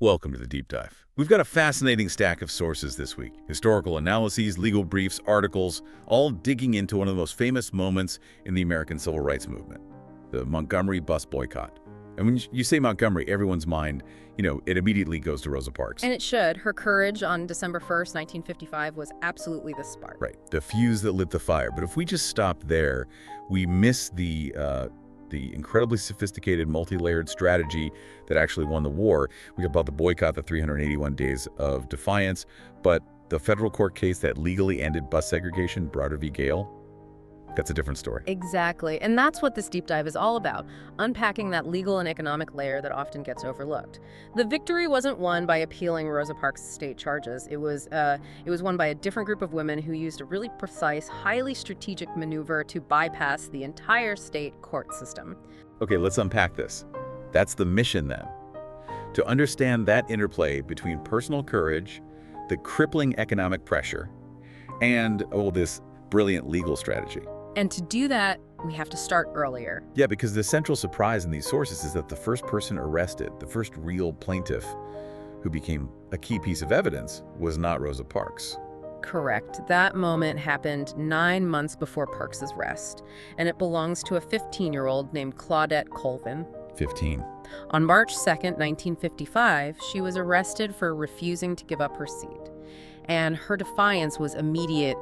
Welcome to the Deep Dive. We've got a fascinating stack of sources this week. Historical analyses, legal briefs, articles, all digging into one of the most famous moments in the American civil rights movement, the Montgomery Bus Boycott. And when you say Montgomery, everyone's mind, it immediately goes to Rosa Parks. And it should. Her courage on December 1st, 1955 was absolutely the spark. Right, the fuse that lit the fire. But if we just stop there, we miss the incredibly sophisticated, multi-layered strategy that actually won the war. We talk about the boycott, the 381 days of defiance, but the federal court case that legally ended bus segregation, Browder v. Gayle, that's a different story. Exactly. And that's what this deep dive is all about, unpacking that legal and economic layer that often gets overlooked. The victory wasn't won by appealing Rosa Parks' state charges. It was won by a different group of women who used a really precise, highly strategic maneuver to bypass the entire state court system. Okay, let's unpack this. That's the mission then. To understand that interplay between personal courage, the crippling economic pressure, and, this brilliant legal strategy. And to do that, we have to start earlier. Yeah, because the central surprise in these sources is that the first person arrested, the first real plaintiff who became a key piece of evidence, was not Rosa Parks. Correct. That moment happened 9 months before Parks' arrest, and it belongs to a 15-year-old named Claudette Colvin. 15. On March 2nd, 1955, she was arrested for refusing to give up her seat. And her defiance was immediate,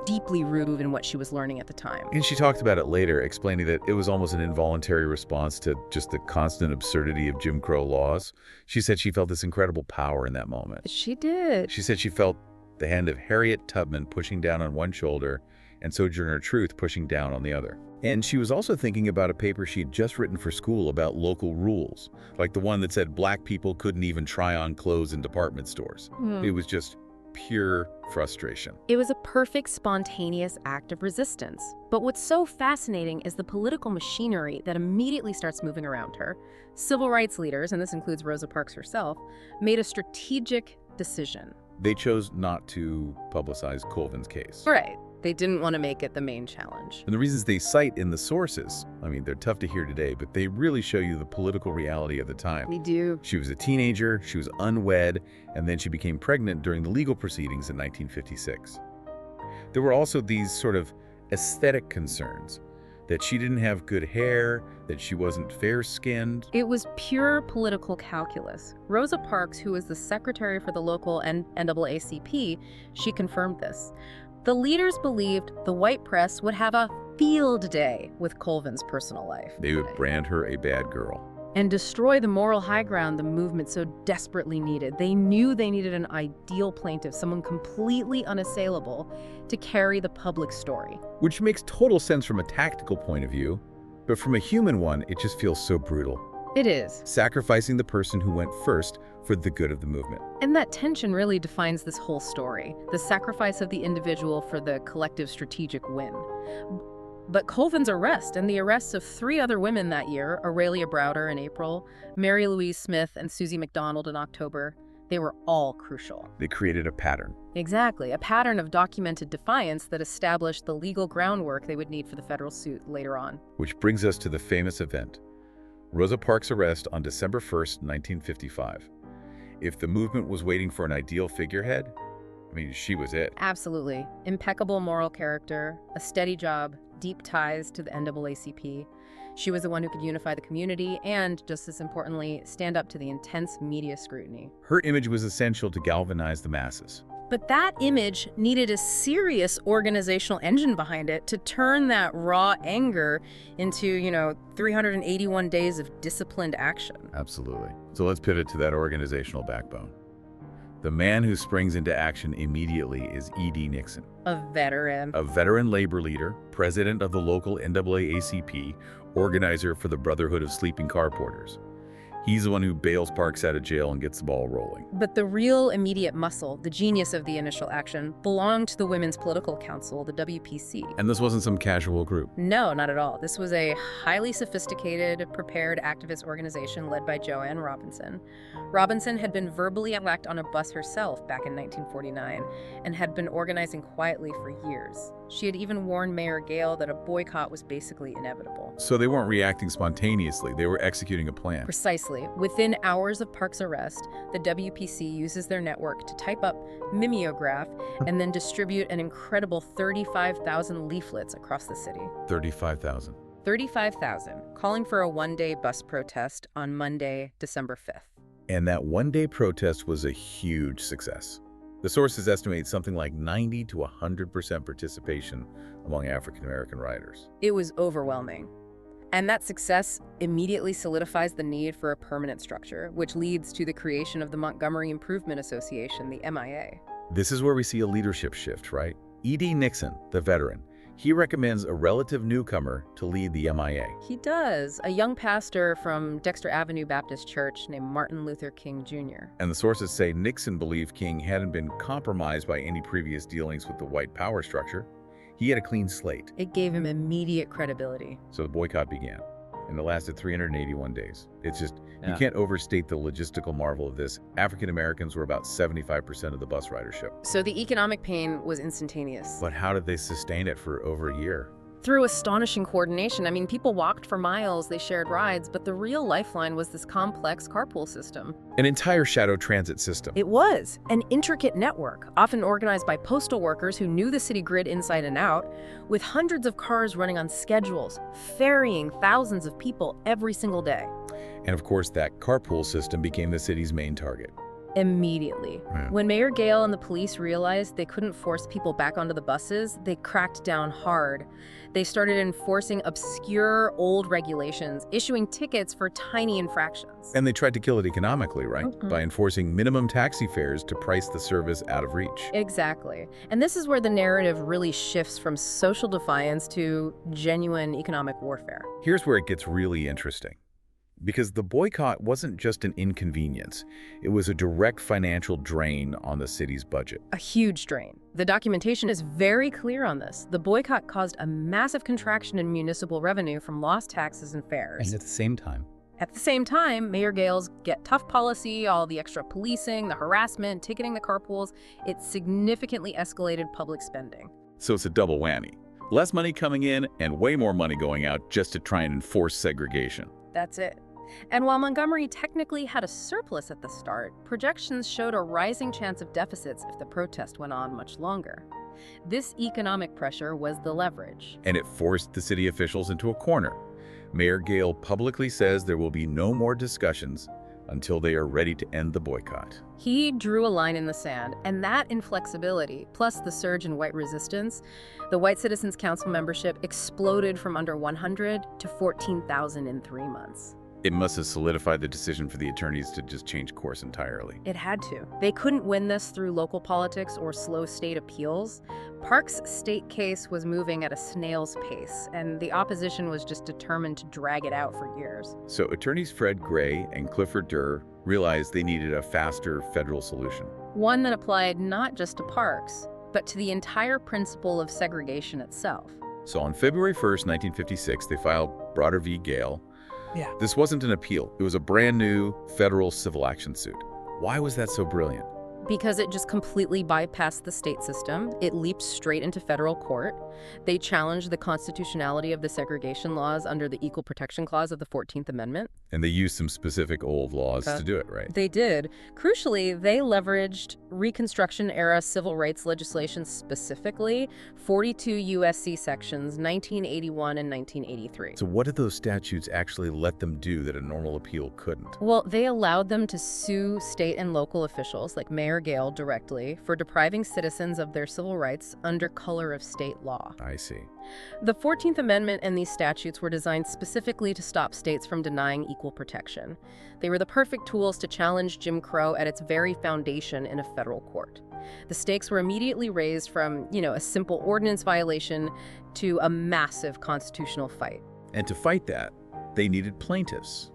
deeply rooted in what she was learning at the time. And she talked about it later, explaining that it was almost an involuntary response to just the constant absurdity of Jim Crow laws. She said she felt this incredible power in that moment. She did. She said she felt the hand of Harriet Tubman pushing down on one shoulder and Sojourner Truth pushing down on the other. And she was also thinking about a paper she'd just written for school about local rules, like the one that said black people couldn't even try on clothes in department stores. It was just pure frustration. It was a perfect, spontaneous act of resistance. But what's so fascinating is the political machinery that immediately starts moving around her. Civil rights leaders, and this includes Rosa Parks herself, made a strategic decision. They chose not to publicize Colvin's case. Right. They didn't want to make it the main challenge. And the reasons they cite in the sources, they're tough to hear today, but they really show you the political reality of the time. They do. She was a teenager, she was unwed, and then she became pregnant during the legal proceedings in 1956. There were also these sort of aesthetic concerns, that she didn't have good hair, that she wasn't fair-skinned. It was pure political calculus. Rosa Parks, who was the secretary for the local NAACP, she confirmed this. The leaders believed the white press would have a field day with Colvin's personal life. They would brand her a bad girl. And destroy the moral high ground the movement so desperately needed. They knew they needed an ideal plaintiff, someone completely unassailable, to carry the public story. Which makes total sense from a tactical point of view, but from a human one, it just feels so brutal. It is. Sacrificing the person who went first for the good of the movement. And that tension really defines this whole story, the sacrifice of the individual for the collective strategic win. But Colvin's arrest and the arrests of 3 other women that year, Aurelia Browder in April, Mary Louise Smith, and Susie McDonald in October, they were all crucial. They created a pattern. Exactly, a pattern of documented defiance that established the legal groundwork they would need for the federal suit later on. Which brings us to the famous event, Rosa Parks' arrest on December 1st, 1955. If the movement was waiting for an ideal figurehead, she was it. Absolutely. Impeccable moral character, a steady job, deep ties to the NAACP. She was the one who could unify the community and, just as importantly, stand up to the intense media scrutiny. Her image was essential to galvanize the masses. But that image needed a serious organizational engine behind it to turn that raw anger into, 381 days of disciplined action. Absolutely. So let's pivot to that organizational backbone. The man who springs into action immediately is E.D. Nixon. A veteran. A veteran labor leader, president of the local NAACP, organizer for the Brotherhood of Sleeping Car Porters. He's the one who bails Parks out of jail and gets the ball rolling. But the real immediate muscle, the genius of the initial action, belonged to the Women's Political Council, the WPC. And this wasn't some casual group. No, not at all. This was a highly sophisticated, prepared activist organization led by Joanne Robinson. Robinson had been verbally attacked on a bus herself back in 1949 and had been organizing quietly for years. She had even warned Mayor Gayle that a boycott was basically inevitable. So they weren't reacting spontaneously. They were executing a plan. Precisely. Within hours of Parks' arrest, the WPC uses their network to type up, mimeograph, and then distribute an incredible 35,000 leaflets across the city. 35,000. 35,000, calling for a one-day bus protest on Monday, December 5th. And that one-day protest was a huge success. The sources estimate something like 90 to 100% participation among African-American riders. It was overwhelming. And that success immediately solidifies the need for a permanent structure, which leads to the creation of the Montgomery Improvement Association, the MIA. This is where we see a leadership shift, right? E.D. Nixon, the veteran, he recommends a relative newcomer to lead the MIA. He does, a young pastor from Dexter Avenue Baptist Church named Martin Luther King Jr. And the sources say Nixon believed King hadn't been compromised by any previous dealings with the white power structure. He had a clean slate. It gave him immediate credibility. So the boycott began, and it lasted 381 days. It's just, Yeah. you can't overstate the logistical marvel of this. African Americans were about 75% of the bus ridership. So the economic pain was instantaneous. But how did they sustain it for over a year? Through astonishing coordination. I mean, people walked for miles, they shared rides, but the real lifeline was this complex carpool system. An entire shadow transit system. It was an intricate network, often organized by postal workers who knew the city grid inside and out, with hundreds of cars running on schedules, ferrying thousands of people every single day. And of course, that carpool system became the city's main target. Immediately. Yeah. When Mayor Gayle and the police realized they couldn't force people back onto the buses, they cracked down hard. They started enforcing obscure old regulations, issuing tickets for tiny infractions. And they tried to kill it economically, right? Mhm. By enforcing minimum taxi fares to price the service out of reach. Exactly. And this is where the narrative really shifts from social defiance to genuine economic warfare. Here's where it gets really interesting. Because the boycott wasn't just an inconvenience. It was a direct financial drain on the city's budget. A huge drain. The documentation is very clear on this. The boycott caused a massive contraction in municipal revenue from lost taxes and fares. And at the same time, Mayor Gayle's Get Tough policy, all the extra policing, the harassment, ticketing the carpools, it significantly escalated public spending. So it's a double whammy. Less money coming in and way more money going out just to try and enforce segregation. That's it. And while Montgomery technically had a surplus at the start, projections showed a rising chance of deficits if the protest went on much longer. This economic pressure was the leverage. And it forced the city officials into a corner. Mayor Gayle publicly says there will be no more discussions until they are ready to end the boycott. He drew a line in the sand, and that inflexibility, plus the surge in white resistance, the White Citizens Council membership exploded from under 100 to 14,000 in 3 months. It must have solidified the decision for the attorneys to just change course entirely. It had to. They couldn't win this through local politics or slow state appeals. Parks' state case was moving at a snail's pace, and the opposition was just determined to drag it out for years. So attorneys Fred Gray and Clifford Durr realized they needed a faster federal solution. One that applied not just to Parks, but to the entire principle of segregation itself. So on February 1st, 1956, they filed Browder v. Gayle. Yeah. This wasn't an appeal. It was a brand new federal civil action suit. Why was that so brilliant? Because it just completely bypassed the state system. It leaped straight into federal court. They challenged the constitutionality of the segregation laws under the Equal Protection Clause of the 14th Amendment. And they used some specific old laws to do it, right? They did. Crucially, they leveraged Reconstruction-era civil rights legislation, specifically 42 U.S.C. sections 1981 and 1983. So what did those statutes actually let them do that a normal appeal couldn't? Well, they allowed them to sue state and local officials, like Mayor Gayle directly, for depriving citizens of their civil rights under color of state law. I see. The 14th Amendment and these statutes were designed specifically to stop states from denying equal protection. They were the perfect tools to challenge Jim Crow at its very foundation in a federal court. The stakes were immediately raised from, a simple ordinance violation to a massive constitutional fight. And to fight that, they needed plaintiffs.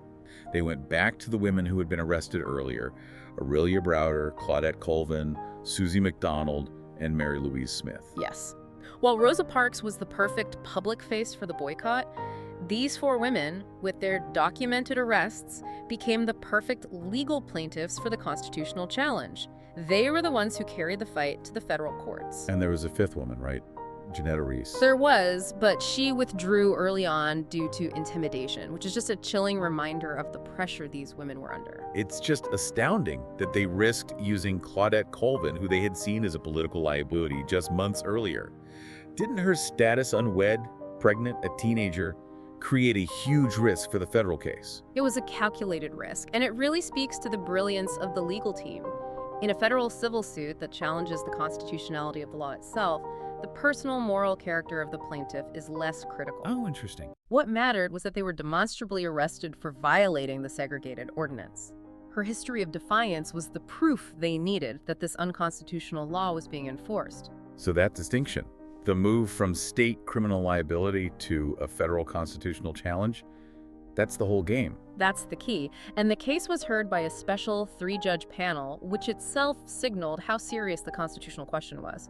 They went back to the women who had been arrested earlier: Aurelia Browder, Claudette Colvin, Susie McDonald, and Mary Louise Smith. Yes. While Rosa Parks was the perfect public face for the boycott, these 4 women, with their documented arrests, became the perfect legal plaintiffs for the constitutional challenge. They were the ones who carried the fight to the federal courts. And there was a 5th woman, right? Janetta Reese. There was, but she withdrew early on due to intimidation, which is just a chilling reminder of the pressure these women were under. It's just astounding that they risked using Claudette Colvin, who they had seen as a political liability just months earlier. Didn't her status unwed, pregnant, a teenager, create a huge risk for the federal case? It was a calculated risk, and it really speaks to the brilliance of the legal team. In a federal civil suit that challenges the constitutionality of the law itself, the personal moral character of the plaintiff is less critical. Oh, interesting. What mattered was that they were demonstrably arrested for violating the segregated ordinance. Her history of defiance was the proof they needed that this unconstitutional law was being enforced. So that distinction, the move from state criminal liability to a federal constitutional challenge, that's the whole game. That's the key. And the case was heard by a special three-judge panel, which itself signaled how serious the constitutional question was.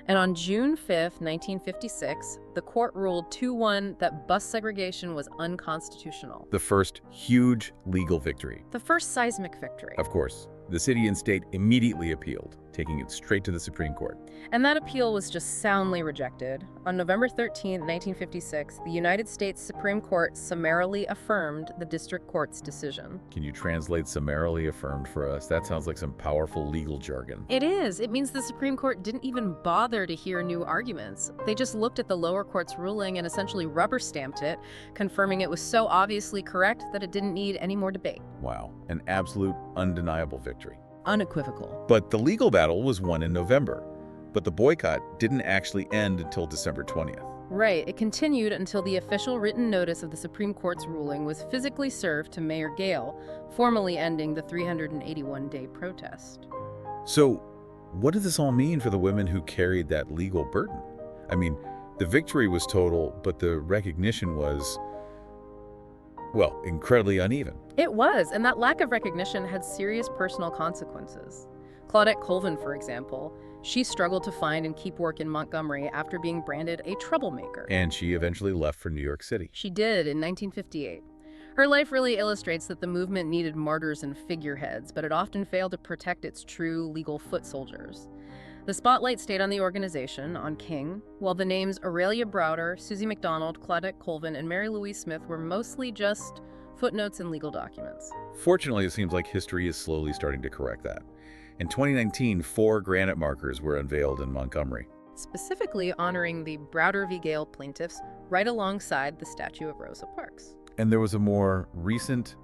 And on June 5th, 1956, the court ruled 2-1 that bus segregation was unconstitutional. The first huge legal victory. The first seismic victory. Of course, the city and state immediately appealed, taking it straight to the Supreme Court. And that appeal was just soundly rejected. On November 13, 1956, the United States Supreme Court summarily affirmed the district court's decision. Can you translate summarily affirmed for us? That sounds like some powerful legal jargon. It is. It means the Supreme Court didn't even bother to hear new arguments. They just looked at the lower court's ruling and essentially rubber-stamped it, confirming it was so obviously correct that it didn't need any more debate. Wow, an absolute undeniable victory. Unequivocal. But the legal battle was won in November. But the boycott didn't actually end until December 20th. Right. It continued until the official written notice of the Supreme Court's ruling was physically served to Mayor Gayle, formally ending the 381-day protest. So, what did this all mean for the women who carried that legal burden? I mean, the victory was total, but the recognition was, well, incredibly uneven. It was, and that lack of recognition had serious personal consequences. Claudette Colvin, for example, she struggled to find and keep work in Montgomery after being branded a troublemaker. And she eventually left for New York City. She did in 1958. Her life really illustrates that the movement needed martyrs and figureheads, but it often failed to protect its true legal foot soldiers. The spotlight stayed on the organization, on King, while the names Aurelia Browder, Susie McDonald, Claudette Colvin, and Mary Louise Smith were mostly just footnotes in legal documents. Fortunately, it seems like history is slowly starting to correct that. In 2019, 4 granite markers were unveiled in Montgomery, specifically honoring the Browder v. Gayle plaintiffs right alongside the statue of Rosa Parks. And there was a more recent,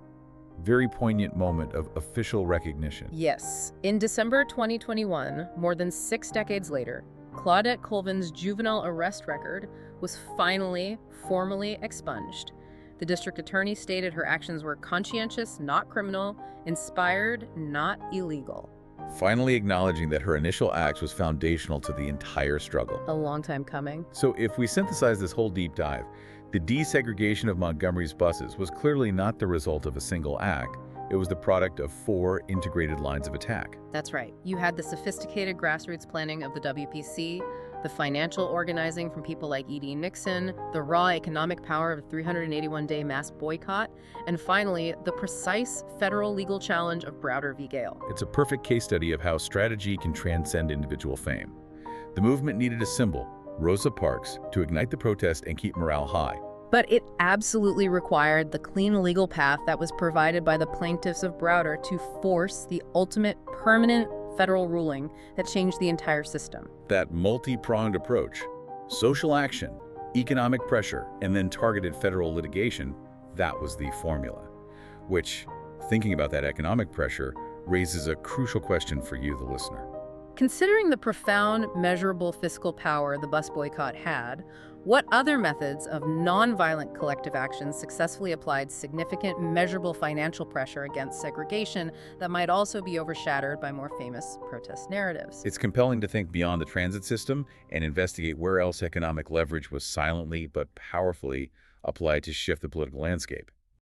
very poignant moment of official recognition. Yes. In December 2021, more than 6 decades later, Claudette Colvin's juvenile arrest record was finally formally expunged. The district attorney stated her actions were conscientious, not criminal, inspired, not illegal. Finally acknowledging that her initial acts was foundational to the entire struggle. A long time coming. So if we synthesize this whole deep dive, the desegregation of Montgomery's buses was clearly not the result of a single act. It was the product of 4 integrated lines of attack. That's right. You had the sophisticated grassroots planning of the WPC, the financial organizing from people like E.D. Nixon, the raw economic power of a 381-day mass boycott, and finally, the precise federal legal challenge of Browder v. Gayle. It's a perfect case study of how strategy can transcend individual fame. The movement needed a symbol, Rosa Parks, to ignite the protest and keep morale high. But it absolutely required the clean legal path that was provided by the plaintiffs of Browder to force the ultimate permanent federal ruling that changed the entire system. That multi-pronged approach, social action, economic pressure, and then targeted federal litigation, that was the formula. Which, thinking about that economic pressure, raises a crucial question for you, the listener. Considering the profound, measurable fiscal power the bus boycott had, what other methods of nonviolent collective action successfully applied significant, measurable financial pressure against segregation that might also be overshadowed by more famous protest narratives? It's compelling to think beyond the transit system and investigate where else economic leverage was silently but powerfully applied to shift the political landscape.